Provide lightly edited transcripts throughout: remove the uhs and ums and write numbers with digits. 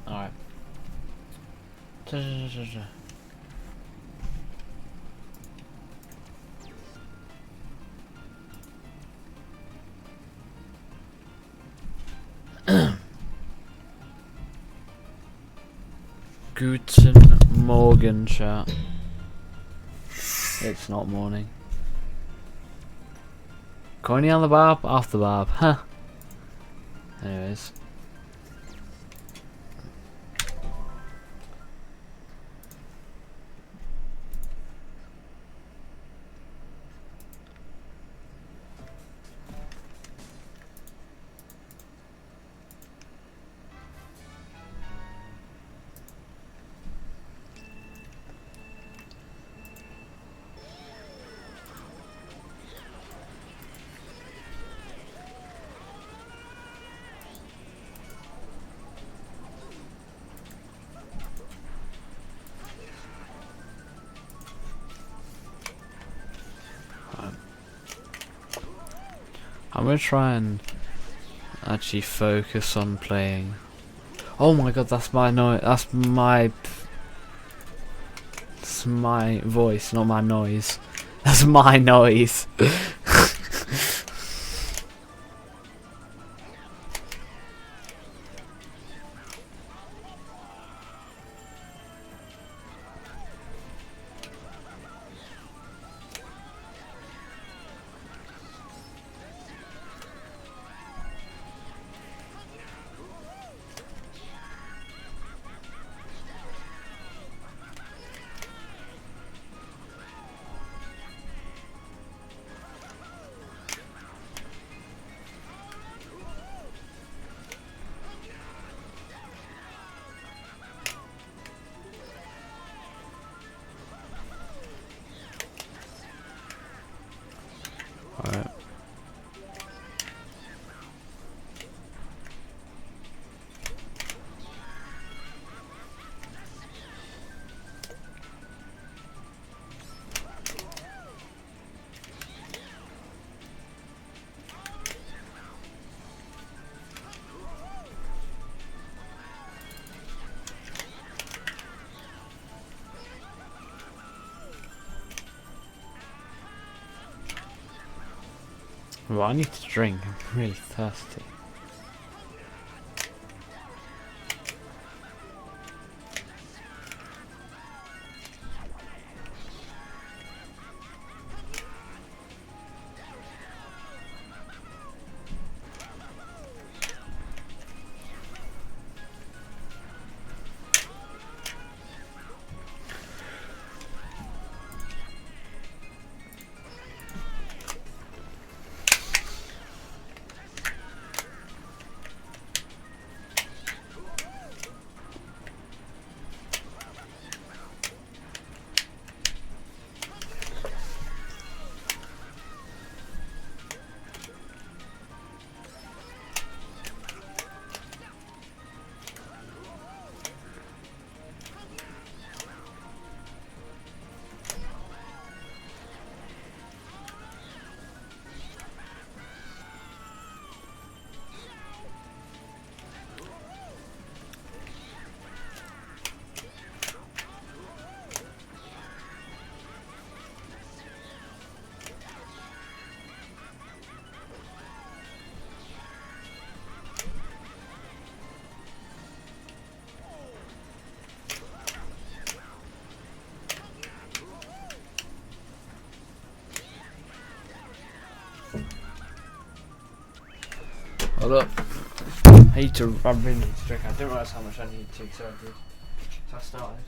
Alright. Guten Morgen, chat. It's not morning. Corny on the barb, off the barb, huh? Anyways. I'm gonna try and actually focus on playing. Oh my god, that's my noise. That's my voice, not my noise. That's my noise. Alright. Well, I need to drink. I'm really thirsty. Hold up. I need to. I really need to drink. I didn't realise how much I need to, so I started.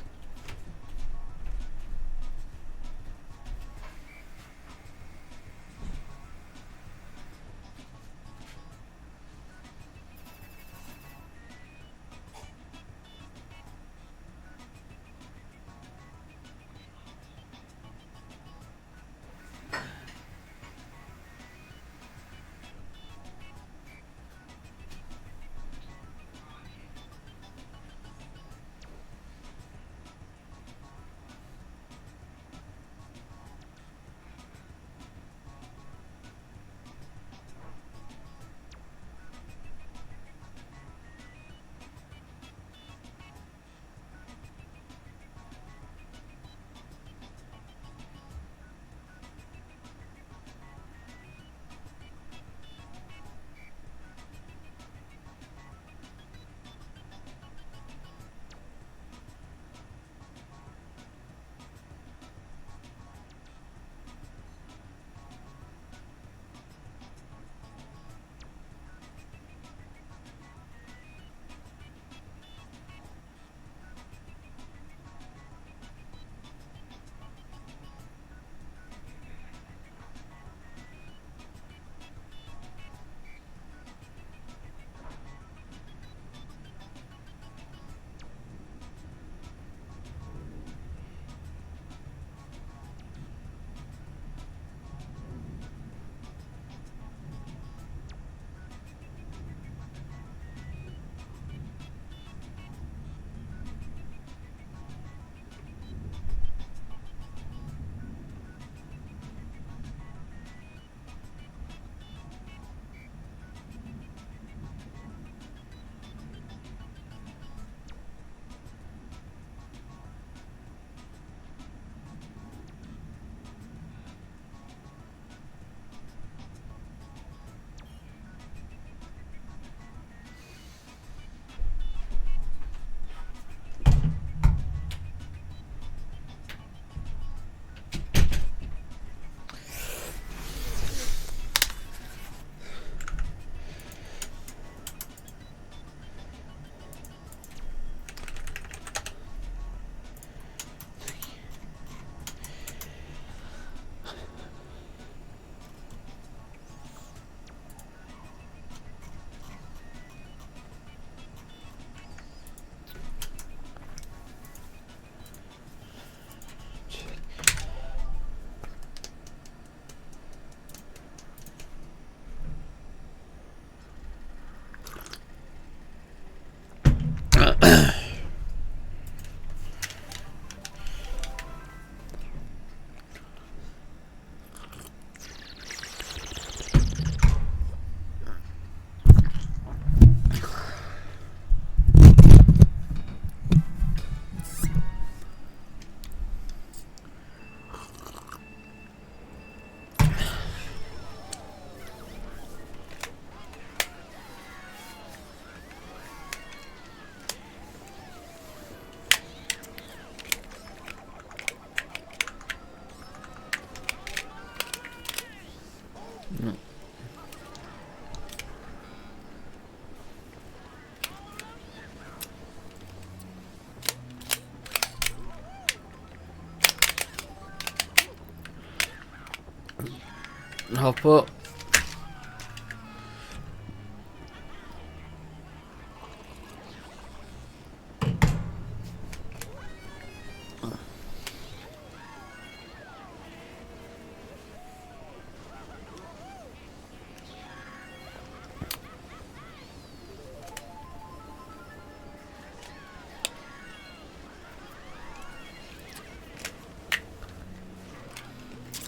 hop up.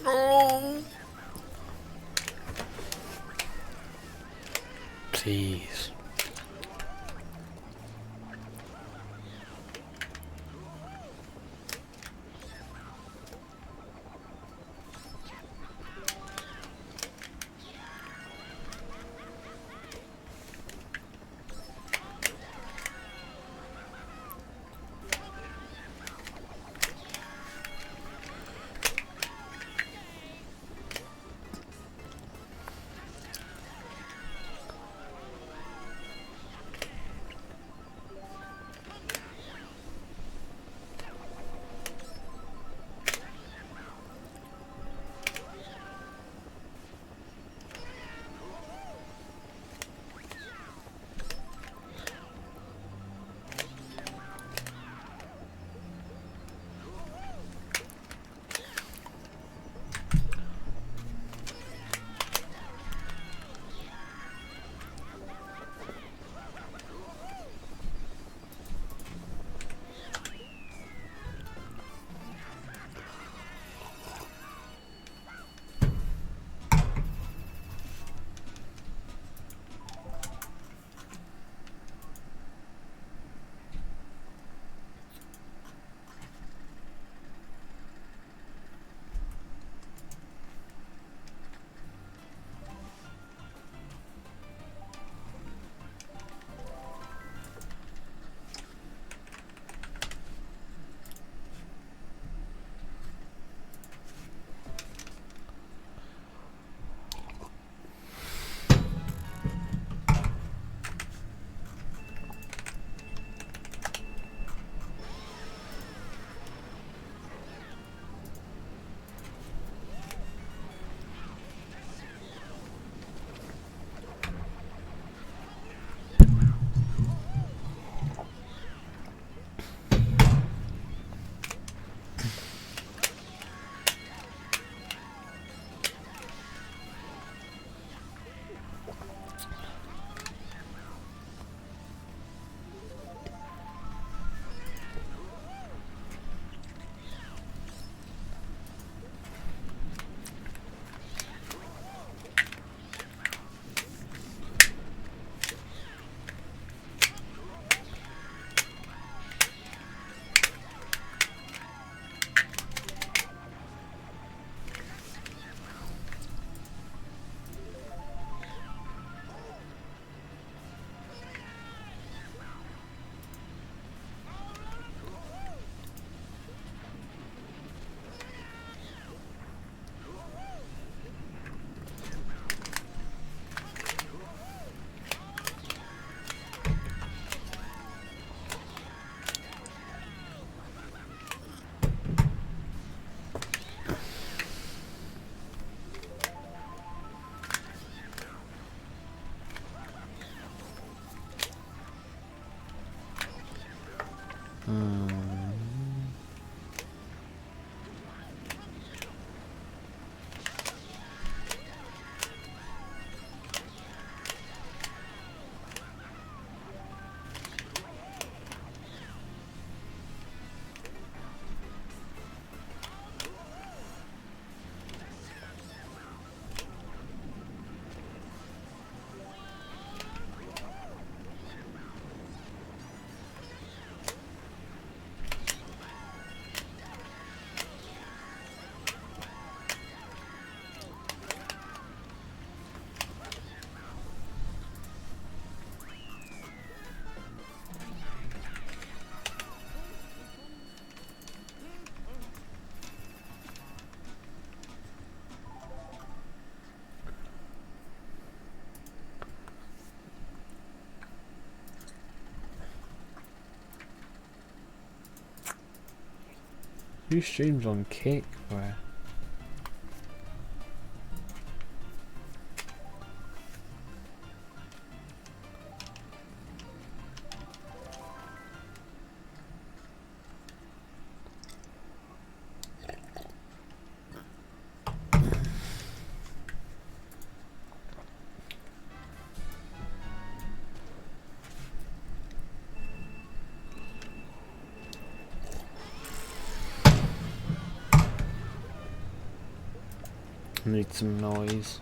Oh. Please. Who streams on Kick, bro? Need some noise.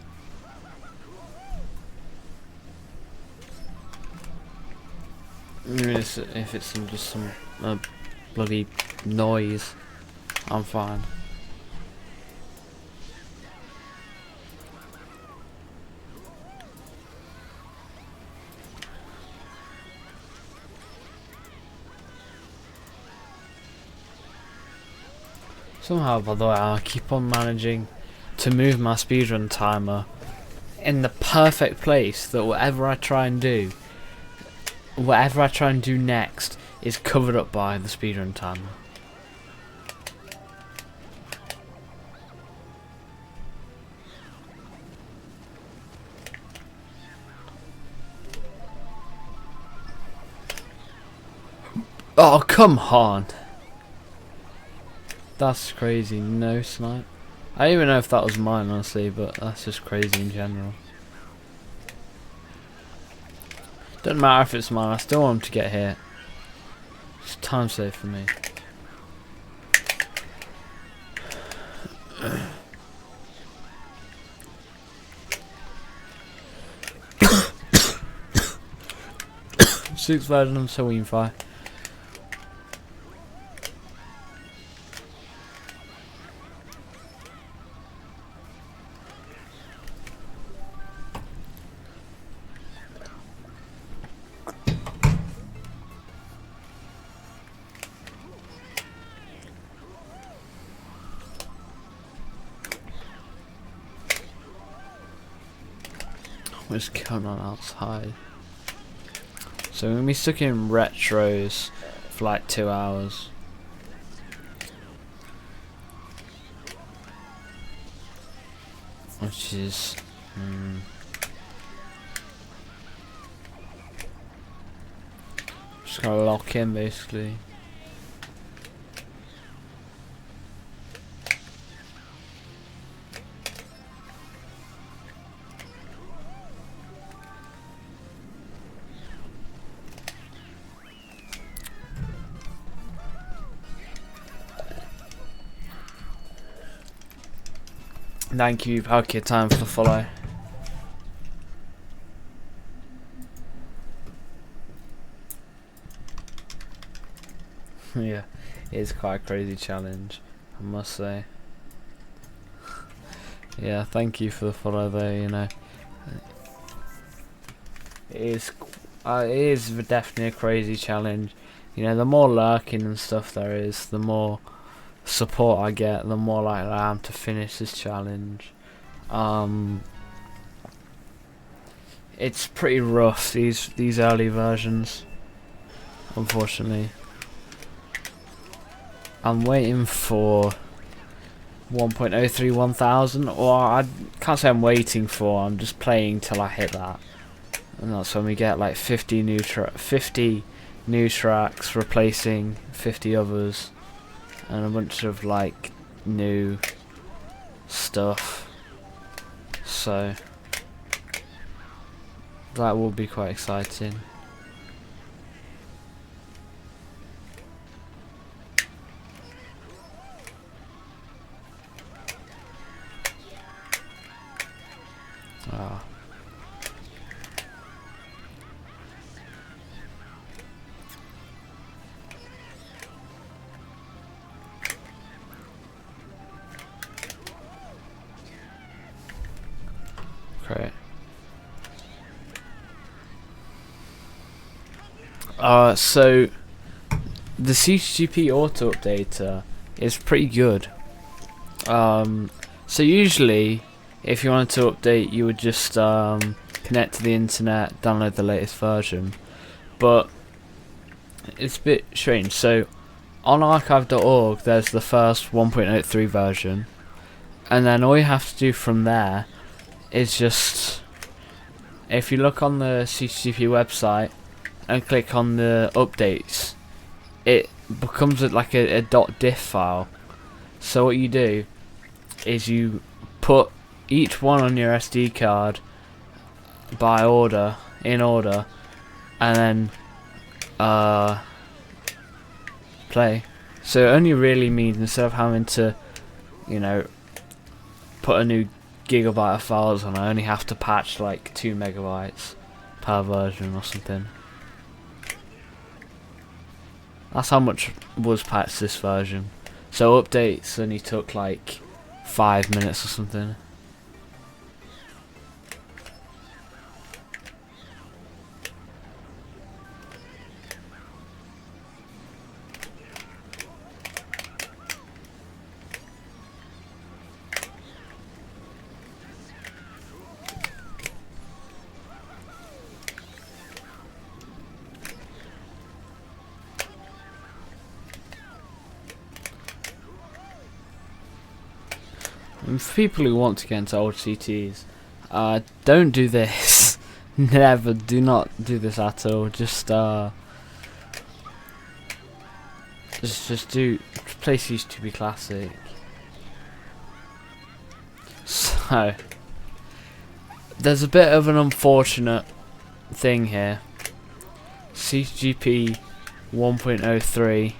If it's just some bloody noise, I'm fine. Somehow, by the way, I keep on managing to move my speedrun timer in the perfect place that whatever I try and do next is covered up by the speedrun timer. Oh, come on! That's crazy. No snipe. I don't even know if that was mine, honestly, but that's just crazy in general. Doesn't matter if it's mine, I still want him to get hit. It's time save for me. Six version of Halloween Fire. We're just going on outside. So we're going to be stuck in retros for like 2 hours. Which is... just going to lock in basically. Thank you, Palkia Time, for the follow. Yeah, it is quite a crazy challenge, I must say. Yeah, thank you for the follow though, you know. It is definitely a crazy challenge. You know, the more lurking and stuff there is, the more support I get, the more likely I am to finish this challenge. It's pretty rough, these early versions, unfortunately. I'm waiting for 1.03 1000, or I can't say I'm waiting for, I'm just playing till I hit that. And that's when we get like 50 new tracks replacing 50 others. And a bunch of like new stuff, so that will be quite exciting. Ah. Great. So the CTGP auto updater is pretty good. So usually, if you wanted to update, you would just connect to the internet, download the latest version. But it's a bit strange. So on archive.org, there's the first 1.03 version, and then all you have to do from there is just, if you look on the CTGP website and click on the updates, it becomes like a .diff file. So what you do is you put each one on your SD card by order, in order, and then play. So it only really means, instead of having to, you know, put a new gigabyte of files and I only have to patch like 2 megabytes per version or something. That's how much was patched this version. So updates only took like 5 minutes or something. And for people who want to get into old CTs, don't do this. Never, do not do this at all. Just play CTGP Classic. So there's a bit of an unfortunate thing here. CTGP 1.03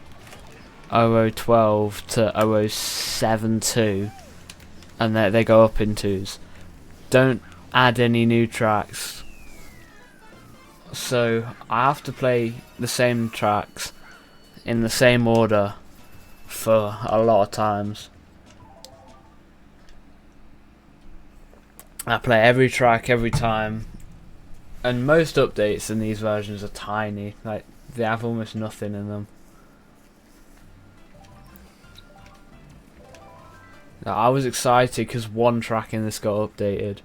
0012 to 0072, and they go up in twos. Don't add any new tracks. So I have to play the same tracks in the same order for a lot of times. I play every track every time, and most updates in these versions are tiny, like they have almost nothing in them. Now, I was excited because one track in this got updated.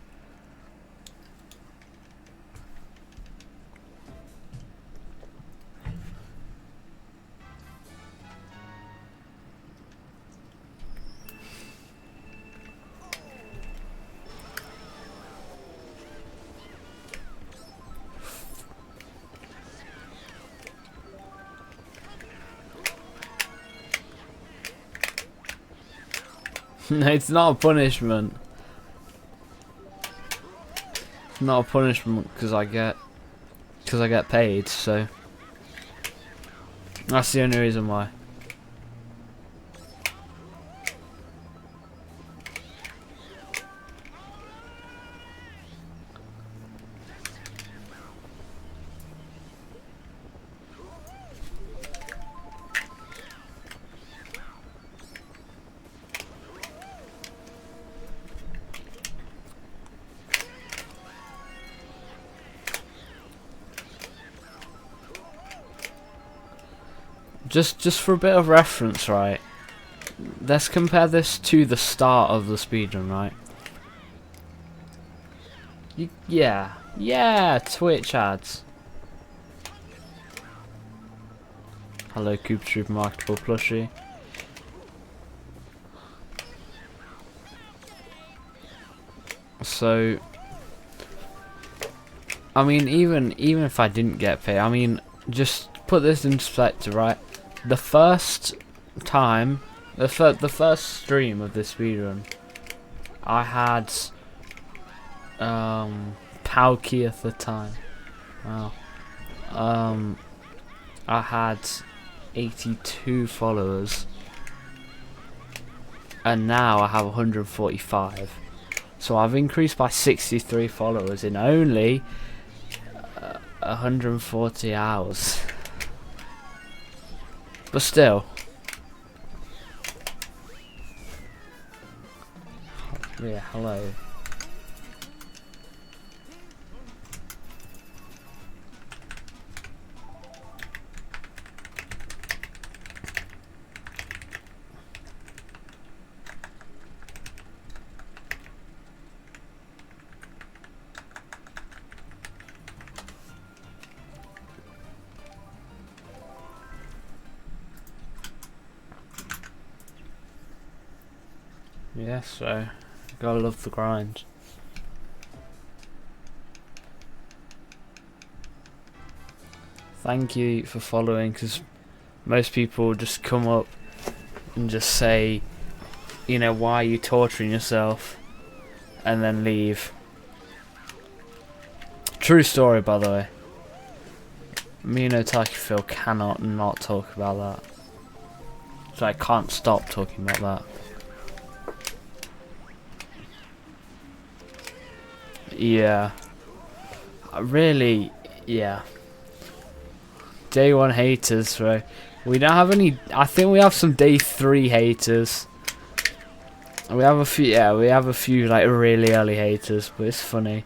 No, it's not a punishment. It's not a punishment because I get paid, so that's the only reason why. Just for a bit of reference, right? Let's compare this to the start of the speedrun, right? Yeah, Twitch ads. Hello, Cooper Trooper Marketable plushie. So, I mean, even if I didn't get paid, I mean, just put this in perspective, right? The first time, the first stream of this speedrun, I had Palki at the time. Wow. I had 82 followers, and now I have 145. So I've increased by 63 followers in only 140 hours. But still. Yeah, hello. Yeah, so gotta love the grind. Thank you for following, because most people just come up and just say, you know, why are you torturing yourself, and then leave. True story, by the way. Me and Otaki Phil cannot not talk about that. So I can't stop talking about that. Yeah. Really, yeah. Day 1 haters, right? We don't have any. I think we have some day 3 haters. We have a few, yeah, we have a few like really early haters, but it's funny.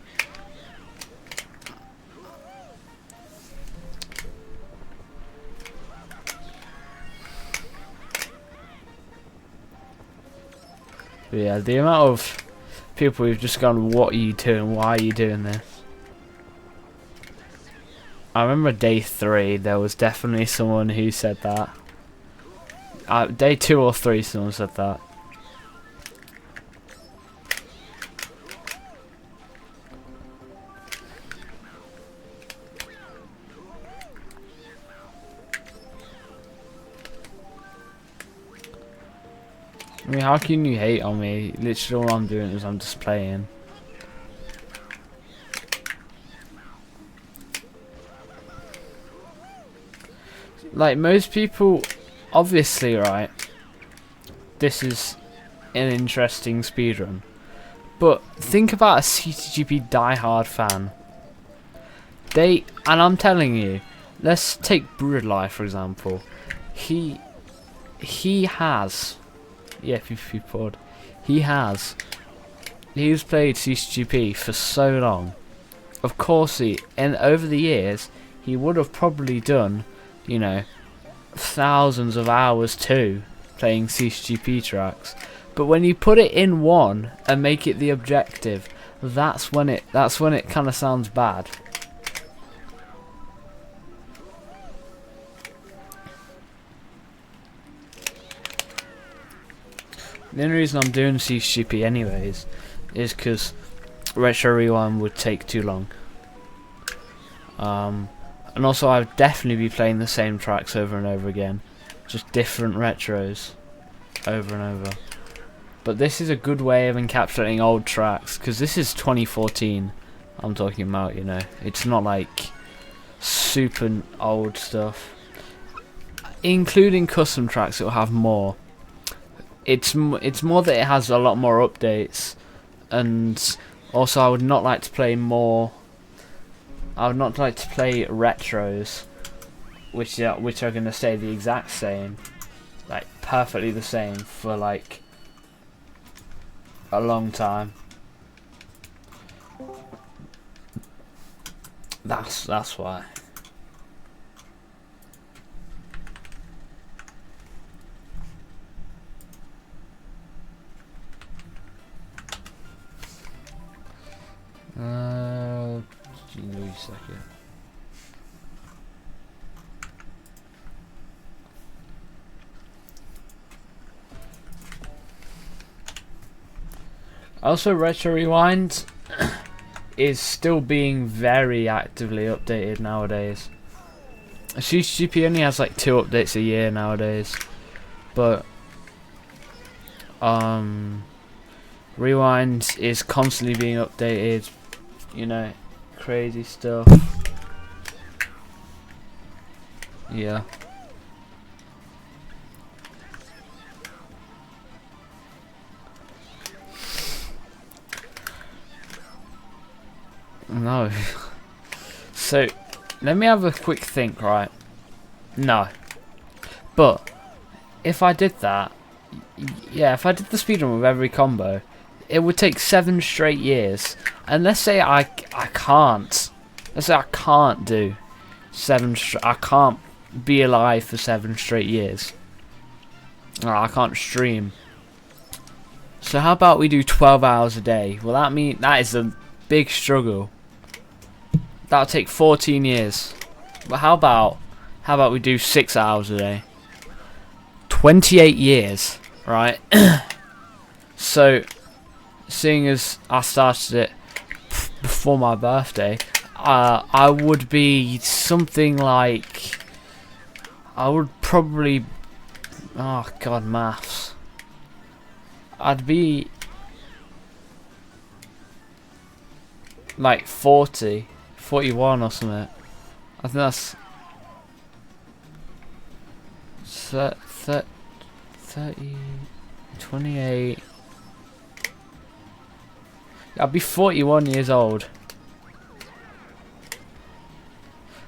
But yeah, the amount of people who've just gone, what are you doing? Why are you doing this? I remember day 3, there was definitely someone who said that. Day 2 or 3, someone said that. I mean, how can you hate on me? Literally all I'm doing is I'm just playing. Like, most people, obviously, right, this is an interesting speedrun. But think about a CTGP diehard fan. And I'm telling you, let's take Brood Life for example. He has, yeah, he's played CTGP for so long. Of course, and over the years, he would have probably done, you know, thousands of hours too, playing CTGP tracks. But when you put it in one and make it the objective, that's when it kind of sounds bad. The only reason I'm doing CTGP anyways is because Retro Rewind would take too long. And also I'd definitely be playing the same tracks over and over again, just different retros over and over. But this is a good way of encapsulating old tracks, because this is 2014 I'm talking about, you know. It's not like super old stuff. Including custom tracks, it will have more. It's more that it has a lot more updates, and also I would not like to play more. I would not like to play retros, which are going to stay the exact same, like perfectly the same for like a long time. That's why. Give me a second. Also, Retro Rewind is still being very actively updated nowadays. CTGP only has like 2 updates a year nowadays, but Rewind is constantly being updated, you know, crazy stuff. Yeah. No. So, let me have a quick think, right? No. But, if I did that, yeah, if I did the speedrun with every combo, it would take 7 straight years. And let's say I can't. Let's say I can't do 7 I can't be alive for 7 straight years. Or I can't stream. So how about we do 12 hours a day? Well, that is a big struggle. That'll take 14 years. But how about we do 6 hours a day? 28 years, right? So, seeing as I started it before my birthday, I would be something like, I would probably, oh god, maths. I'd be like 40, 41 or something. I think that's 30, 28. I'll be 41 years old.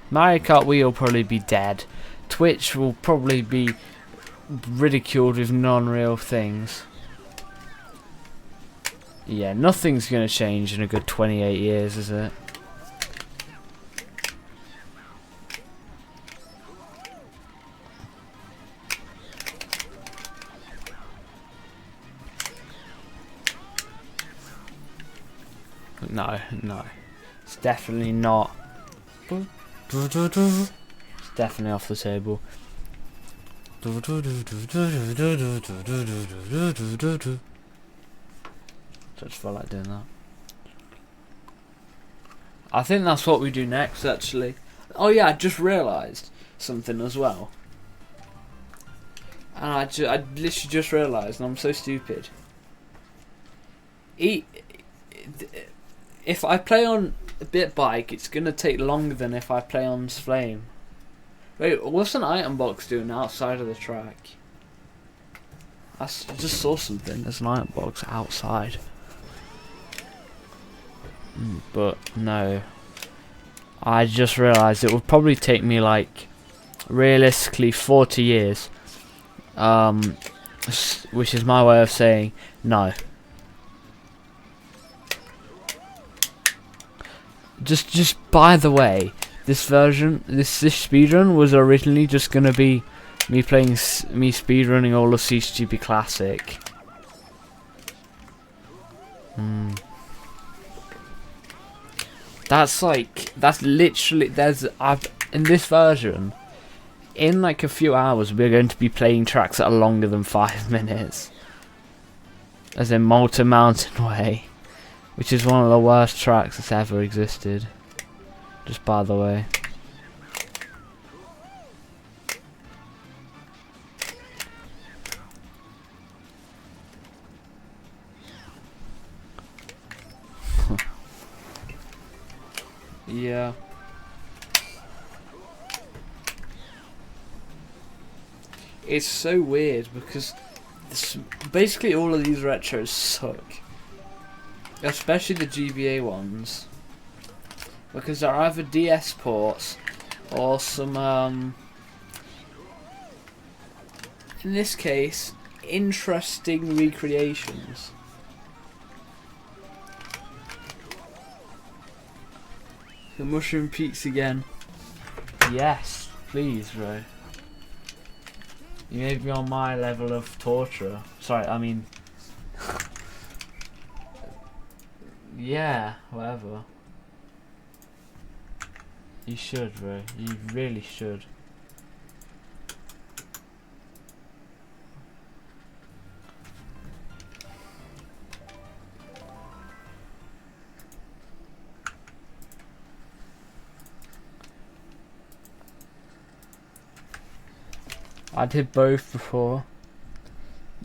Mario Kart Wii will probably be dead. Twitch will probably be ridiculed with non-real things. Yeah, nothing's gonna change in a good 28 years, is it? No, no. It's definitely not. It's definitely off the table. I just felt like doing that. I think that's what we do next, actually. Oh yeah, I just realised something as well. And I literally just realised, and I'm so stupid. If I play on a bit bike, it's gonna take longer than if I play on Flame. Wait, what's an item box doing outside of the track? I just saw something. There's an item box outside. But no. I just realised it would probably take me like realistically 40 years. Which is my way of saying no. Just by the way, this version, this speedrun was originally just gonna be me speedrunning all of CTGP Classic. That's literally, in this version, in like a few hours, we're going to be playing tracks that are longer than 5 minutes. As in Malta Mountain Way, which is one of the worst tracks that's ever existed. Just by the way. Yeah. It's so weird because basically all of these retros suck. Especially the GBA ones. Because they're either DS ports or some, in this case, interesting recreations. The Mushroom Peaks again. Yes, please, bro. You may be on my level of torture. Sorry, I mean... yeah, whatever. You should, bro. You really should. I did both before.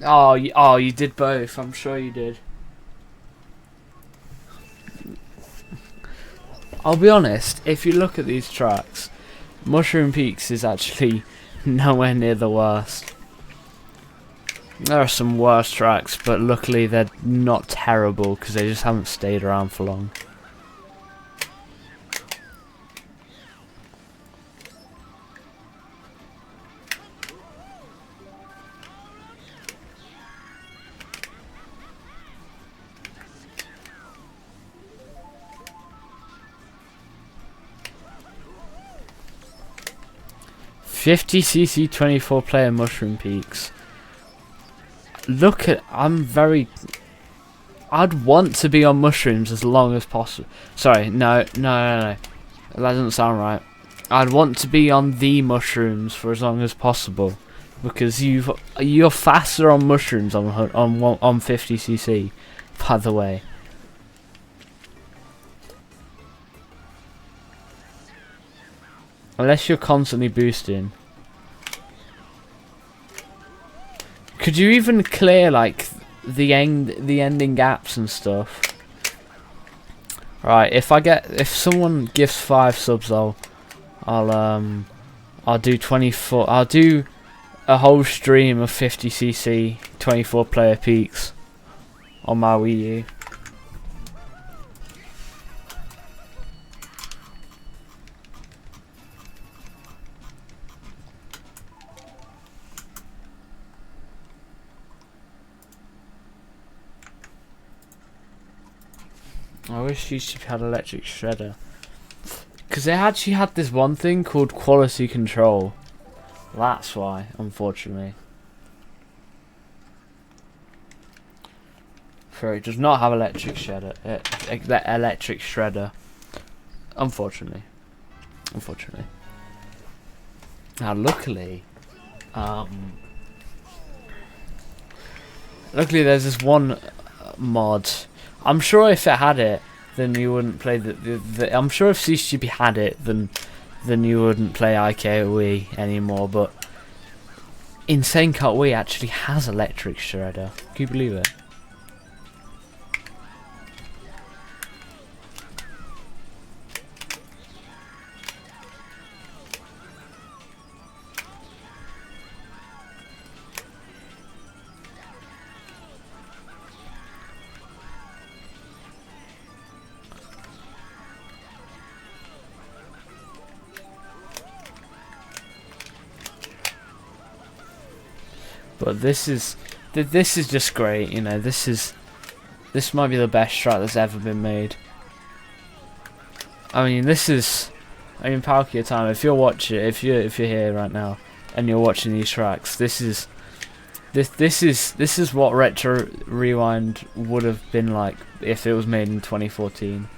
Oh, you did both. I'm sure you did. I'll be honest, if you look at these tracks, Mushroom Peaks is actually nowhere near the worst. There are some worse tracks, but luckily they're not terrible because they just haven't stayed around for long. $50cc 24-player Mushroom Peaks. Look at, I'd want to be on mushrooms as long as possible. Sorry, no. That doesn't sound right. I'd want to be on the mushrooms for as long as possible, because you're faster on mushrooms on 50cc. By the way. Unless you're constantly boosting. Could you even clear like the ending gaps and stuff? Right, if someone gives 5 subs, I'll do 24. I'll do a whole stream of 50cc 24-player peaks on my Wii U. I wish CTGP had electric shredder. Because they actually had this one thing called quality control. That's why, unfortunately. For it does not have electric shredder. Electric shredder. Unfortunately. Now, luckily, there's this one mod. I'm sure if it had it, then you wouldn't play the I'm sure if CTGP had it, then you wouldn't play IKOE anymore. But Insane Cut Wii actually has electric shredder. Can you believe it? But this is just great, you know. This might be the best track that's ever been made. I mean, Palkia Your Time. If you're watching, if you're here right now and you're watching these tracks, this is what Retro Rewind would have been like if it was made in 2014.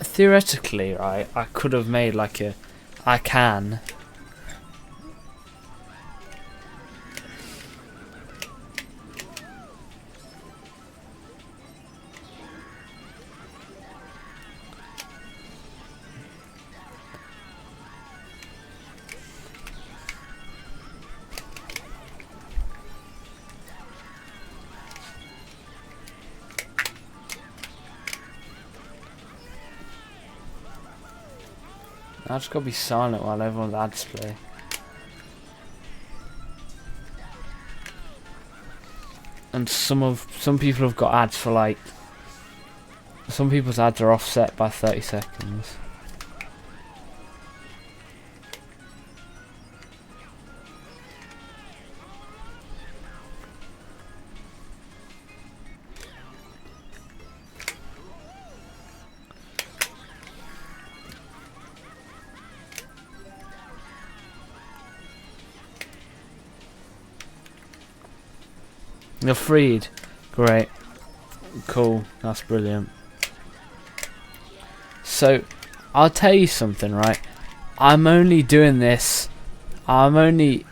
Theoretically, right, I could have made like I can. I just gotta be silent while everyone's ads play. And some people have got ads for like, some people's ads are offset by 30 seconds. You're freed. Great. Cool. That's brilliant. So, I'll tell you something, right? I'm only doing this. I'm only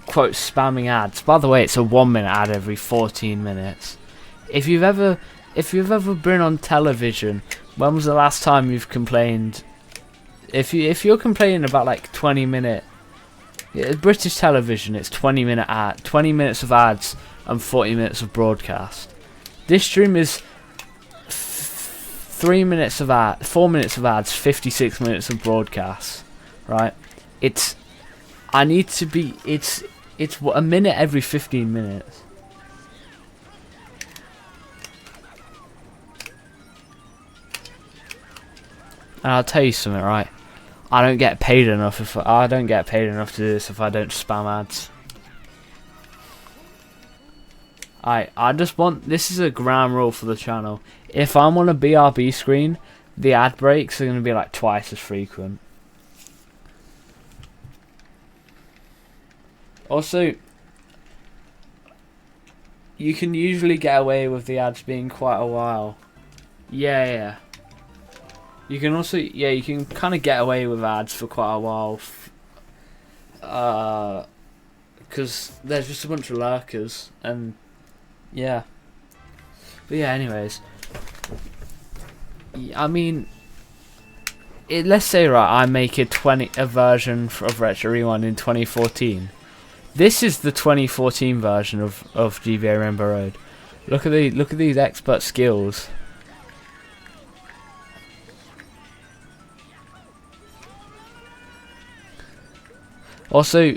quote spamming ads. By the way, it's a 1 minute ad every 14 minutes. If you've ever been on television, when was the last time you've complained? If you're complaining about like 20-minute. British television, it's 20 minutes of ads and 40 minutes of broadcast. This stream is 4 minutes of ads, 56 minutes of broadcast. Right? It's a minute every 15 minutes. And I'll tell you something, right? I don't get paid enough to do this if I don't spam ads. I just want, this is a ground rule for the channel. If I'm on a BRB screen, the ad breaks are going to be like twice as frequent. Also, you can usually get away with the ads being quite a while. Yeah. You can also, you can kind of get away with ads for quite a while. Because there's just a bunch of lurkers, and yeah. But yeah, anyways. I mean, let's say, right, I make a version of Retro Rewind in 2014. This is the 2014 version of GBA Rainbow Road. Look at these expert skills. Also,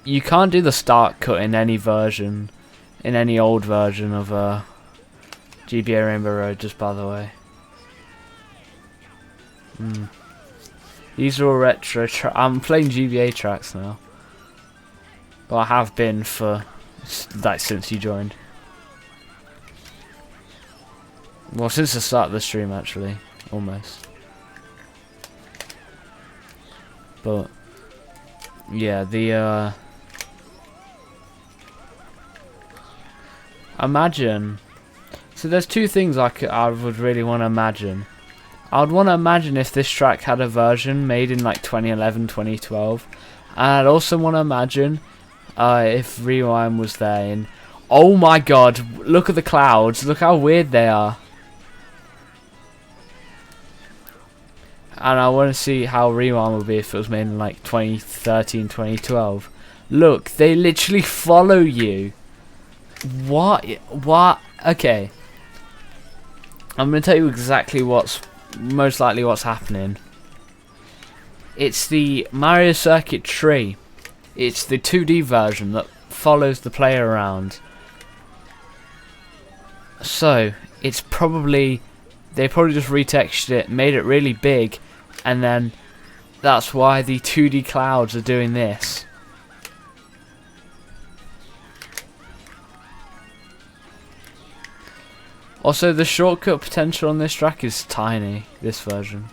you can't do the start cut in any version, in any old version of GBA Rainbow Road, just by the way. These are all retro. I'm playing GBA tracks now, but I have been for like since you joined. Well, since the start of the stream, actually, almost. But yeah, the imagine. So there's two things I would really want to imagine. I would want to imagine if this track had a version made in like 2011, 2012, and I'd also want to imagine if Rewind was there. And oh my God, look at the clouds! Look how weird they are. And I want to see how Rewind would be if it was made in like 2013, 2012. Look, they literally follow you. What? What? Okay. I'm going to tell you exactly what's most likely what's happening. It's the Mario Circuit tree. It's the 2D version that follows the player around. So, it's probably... They probably just retextured it, made it really big, and then that's why the 2D clouds are doing this. Also, the shortcut potential on this track is tiny, this version.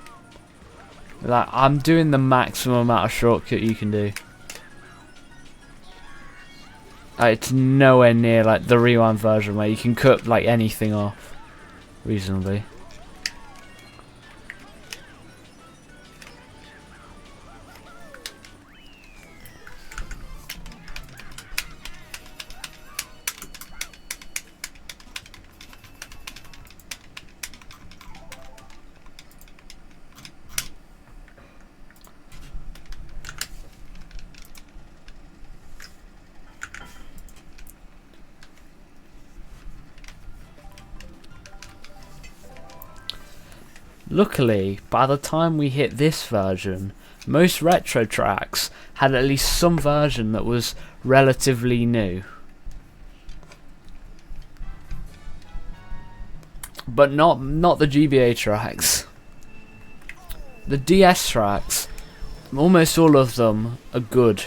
Like, I'm doing the maximum amount of shortcut you can do. It's nowhere near like the Rewind version where you can cut like anything off reasonably. Luckily, by the time we hit this version, most retro tracks had at least some version that was relatively new. But not the GBA tracks. The DS tracks, almost all of them are good.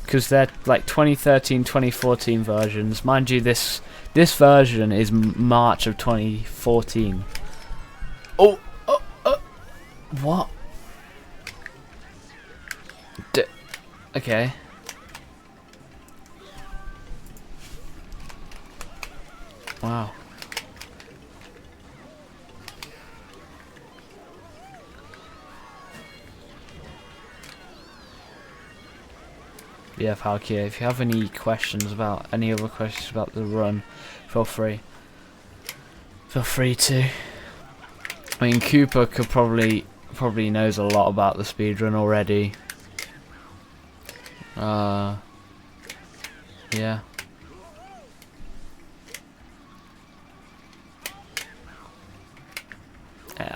Because they're like 2013, 2014 versions. Mind you, this version is March of 2014. Oh, what? Okay. Wow. Yeah, Falkia, if you have any questions about any other questions about the run, feel free. Feel free to. I mean, Cooper could probably knows a lot about the speedrun already. Yeah.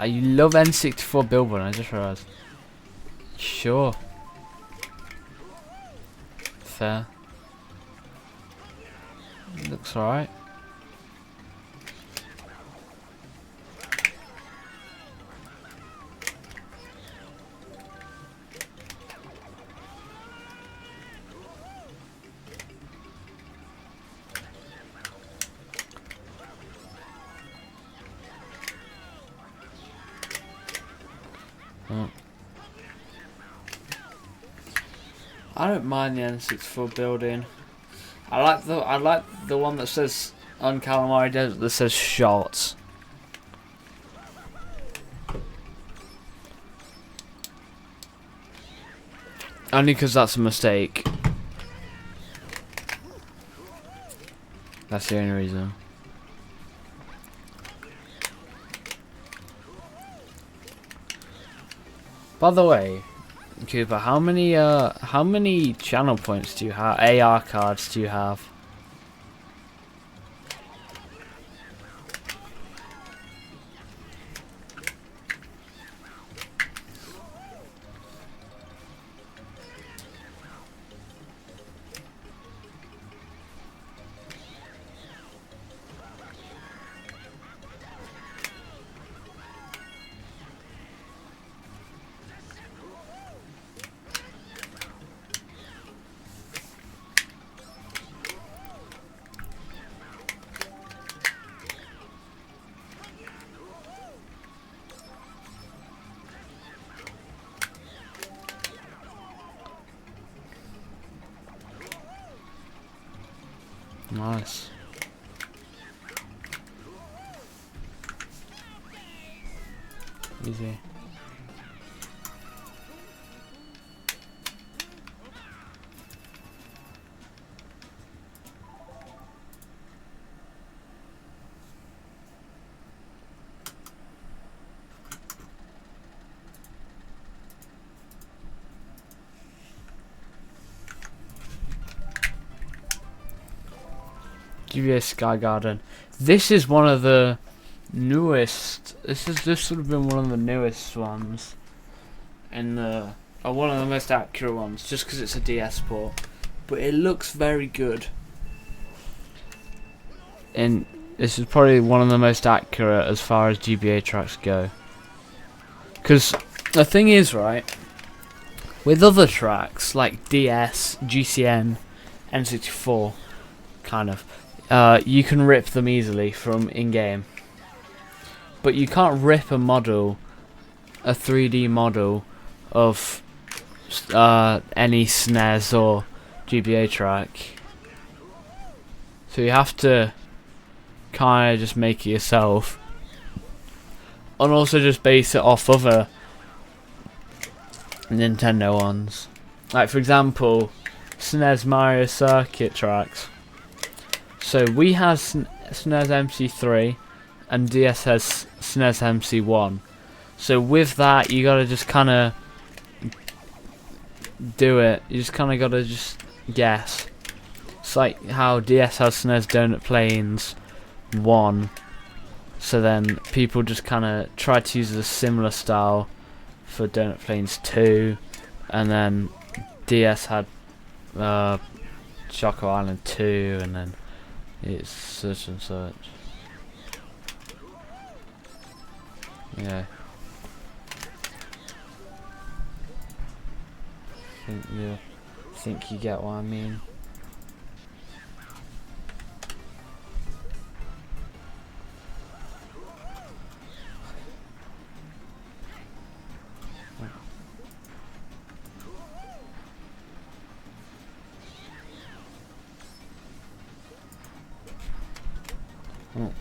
You love N64 Billboard, I just realised. Sure. Fair. Looks alright. I don't mind the N64 building. I like the one that says on Calamari Desert that says shots. Only because that's a mistake. That's the only reason. By the way, Cooper, how many channel points do you have? AR cards do you have? Nice. Easy. GBA Sky Garden. This is one of the newest. This would have been one of the newest ones, in the or one of the most accurate ones, just because it's a DS port. But it looks very good. And this is probably one of the most accurate as far as GBA tracks go. Because the thing is, right, with other tracks like DS, GCN, N64, kind of. You can rip them easily from in-game, but you can't rip a 3D model of any SNES or GBA track. So you have to kind of just make it yourself, and also just base it off other Nintendo ones. Like for example, SNES Mario Circuit tracks. So we have SNES MC3 and DS has SNES MC1. So with that, you gotta just kind of do it. You just kind of gotta just guess. It's like how DS has SNES Donut Plains 1. So then people just kind of try to use a similar style for Donut Plains 2, and then DS had Choco Island 2, and then it's such and such. Yeah. Think you get what I mean. Oh.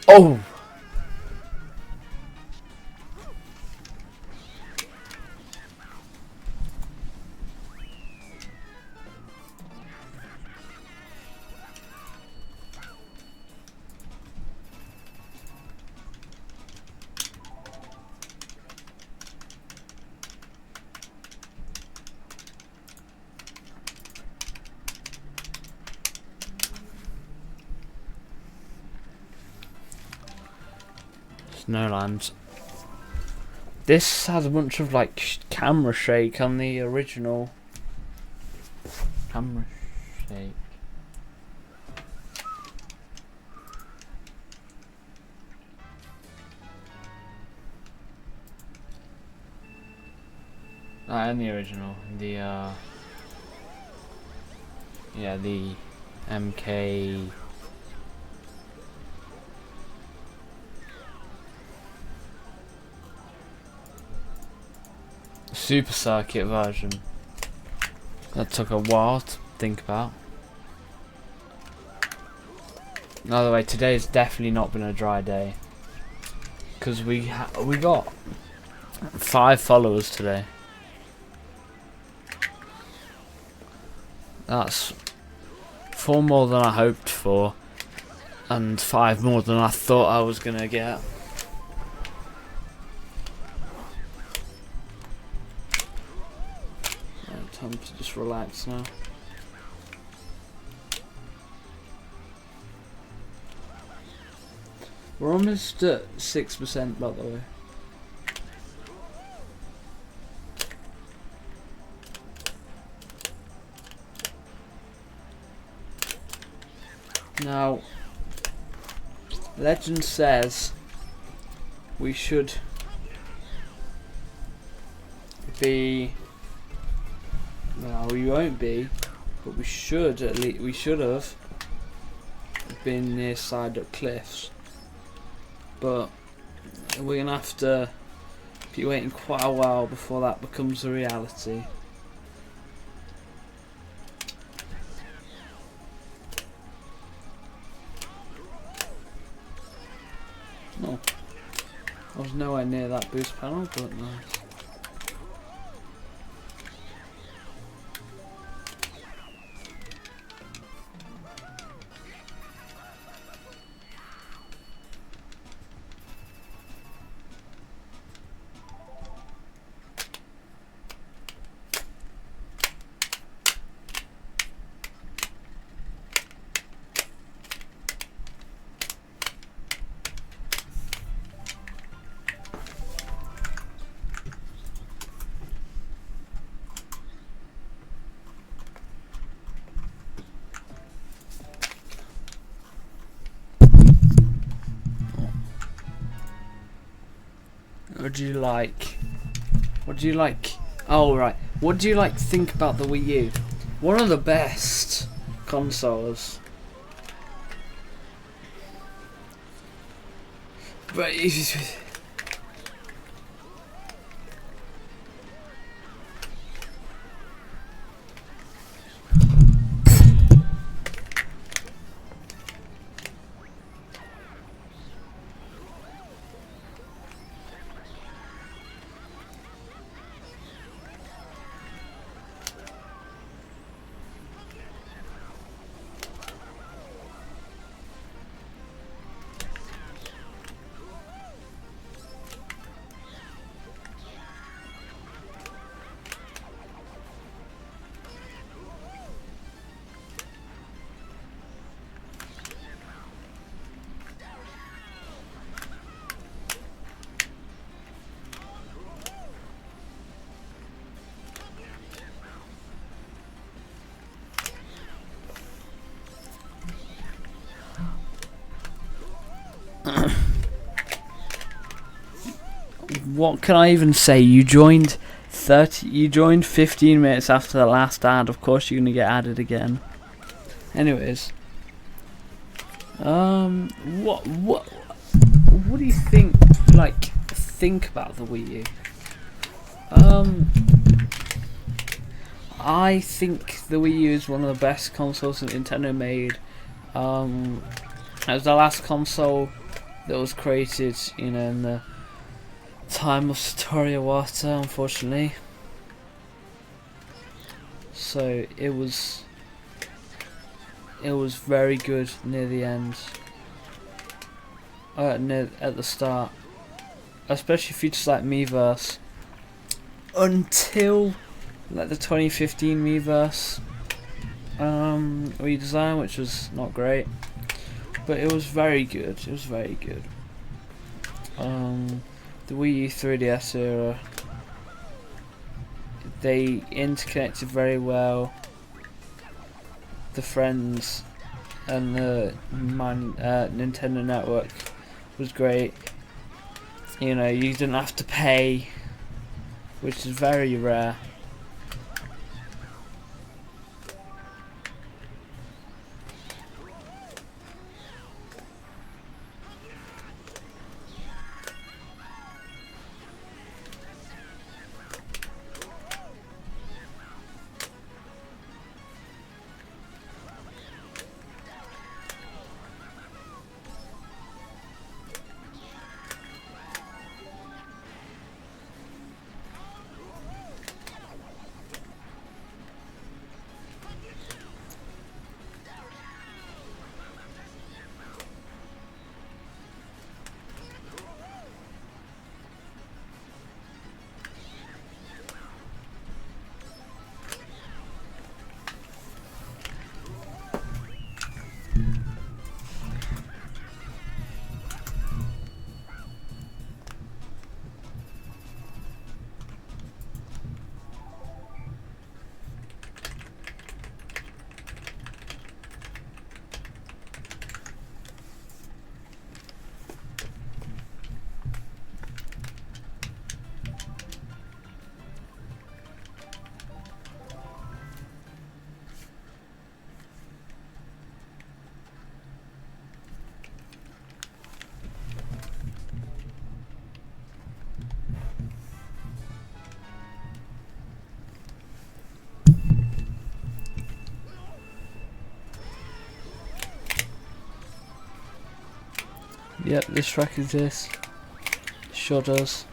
Oh! Snowlands. This has a bunch of like camera shake on the original. Camera shake. And the original. The yeah, the MK. Super Circuit version. That took a while to think about. By the way, today's definitely not been a dry day, because we got 5 followers today. That's 4 more than I hoped for, and 5 more than I thought I was gonna get. Time to just relax now. We're almost at 6%, by the way. Now, legend says we should be. No, we won't be, but we should at least. We should have been near side up cliffs, but we're gonna have to be waiting quite a while before that becomes a reality. No, I was nowhere near that boost panel, but nice. What do you like? What do you like? Oh right. What do you like to think about the Wii U? One of the best consoles. But what can I even say? You joined 15 minutes after the last ad. Of course you're gonna get added again. Anyways, what do you think? Think about the Wii U. I think the Wii U is one of the best consoles that Nintendo made. It was the last console that was created, in the time of Satoru Iwata, unfortunately. So it was very good near the end. At the start, especially features like Miiverse, until the 2015 Miiverse redesign, which was not great, but it was very good. It was very good. The Wii U 3DS era, they interconnected very well. The Friends and the Nintendo Network was great. You didn't have to pay, which is very rare. Yep, this track exists. Sure does.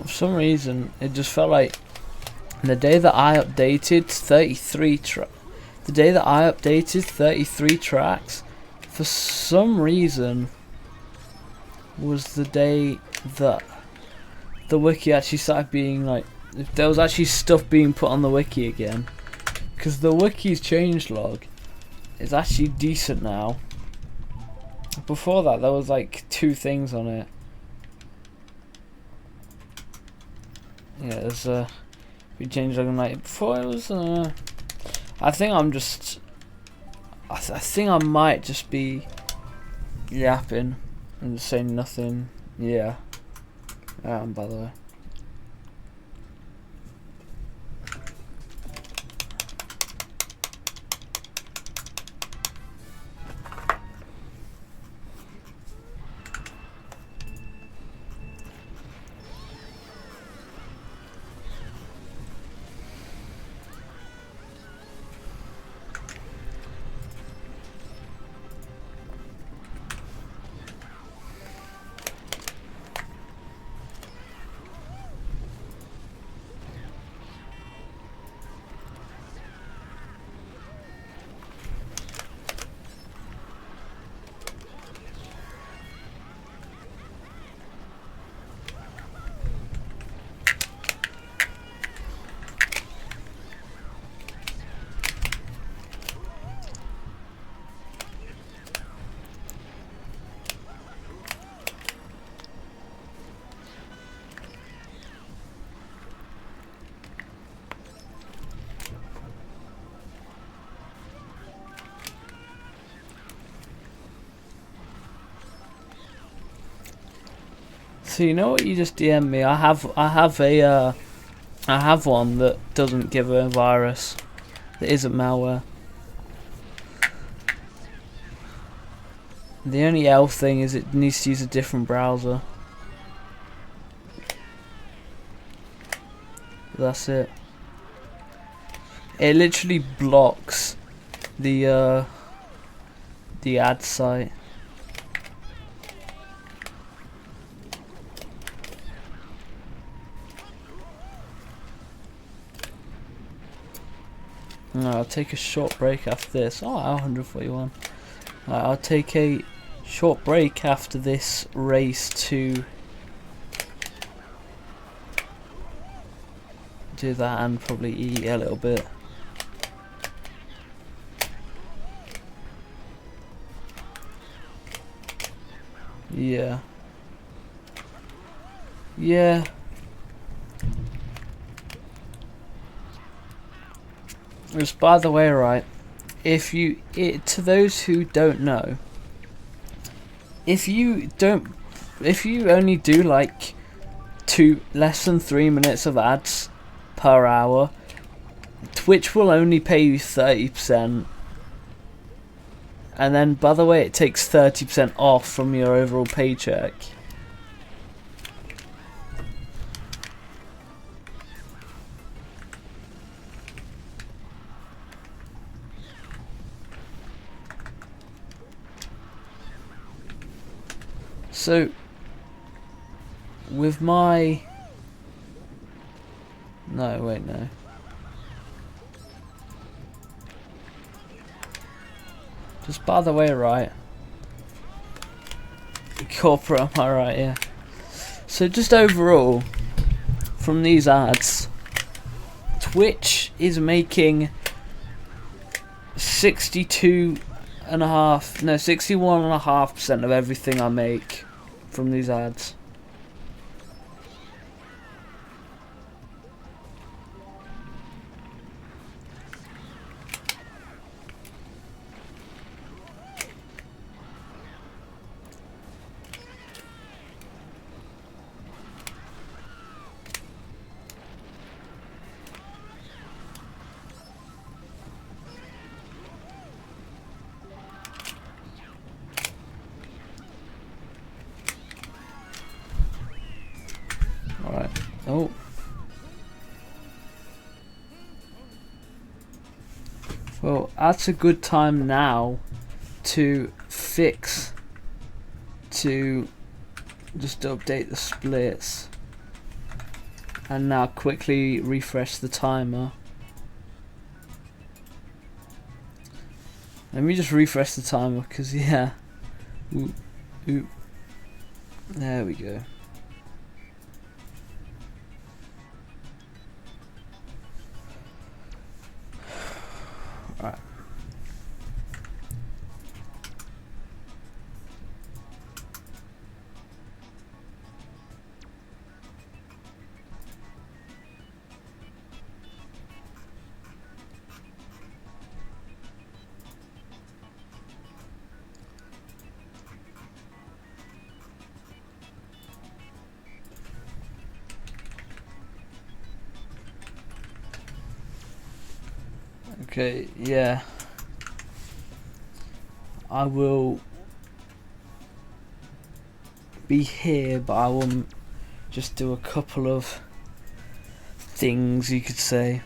For some reason, it just felt like the day that I updated 33 tracks, for some reason, was the day that the wiki actually started being like, there was actually stuff being put on the wiki again. Because the wiki's changelog is actually decent now. Before that, there was like 2 things on it. Yeah, there's we changed looking like before it was. I think I'm just. I think I might just be yapping and saying nothing. Yeah, by the way. So you know what you just DM'd me? I have one that doesn't give a virus. That isn't malware. The only L thing is it needs to use a different browser. That's it. It literally blocks the ad site. No, I'll take a short break after this. Oh, 141. I'll take a short break after this race to do that and probably eat a little bit. Yeah. Yeah. Just by the way, right, to those who don't know, if you only do like less than 3 minutes of ads per hour, Twitch will only pay you 30%. And then, by the way, it takes 30% off from your overall paycheck. So, with my... No, wait, no. Just by the way, right? Corporate, am I right? Yeah. So just overall, from these ads, Twitch is making 61.5% of everything I make from these ads. Alright. Oh. Well, that's a good time now to just update the splits. And now quickly refresh the timer. Let me just refresh the timer, because yeah. Ooh. There we go. Right. Okay, yeah. I will be here, but I will just do a couple of things, you could say.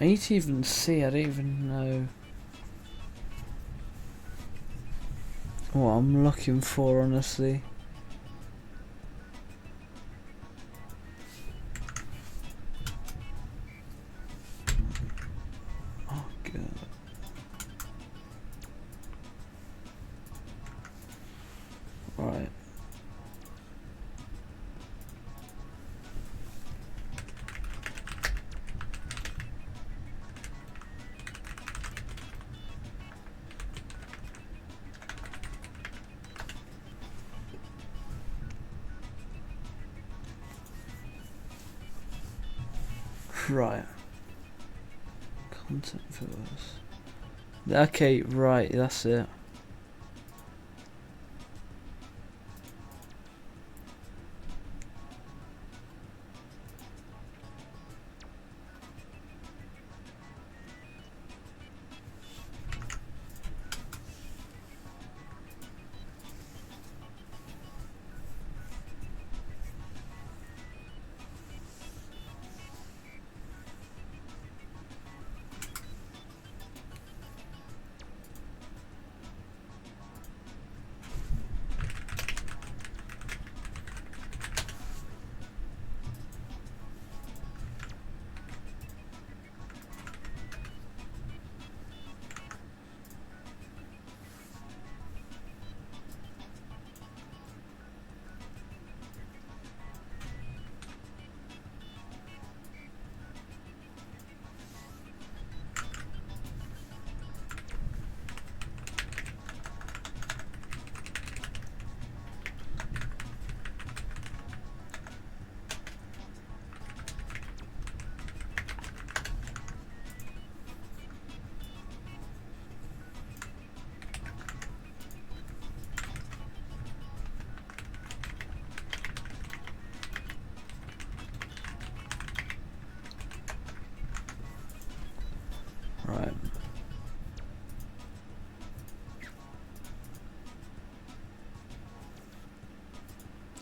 I need to even see, I don't even know what I'm looking for, honestly. Oh god. Right. Right. Content filters. Okay, right, that's it.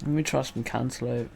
Let me try some cantaloupe.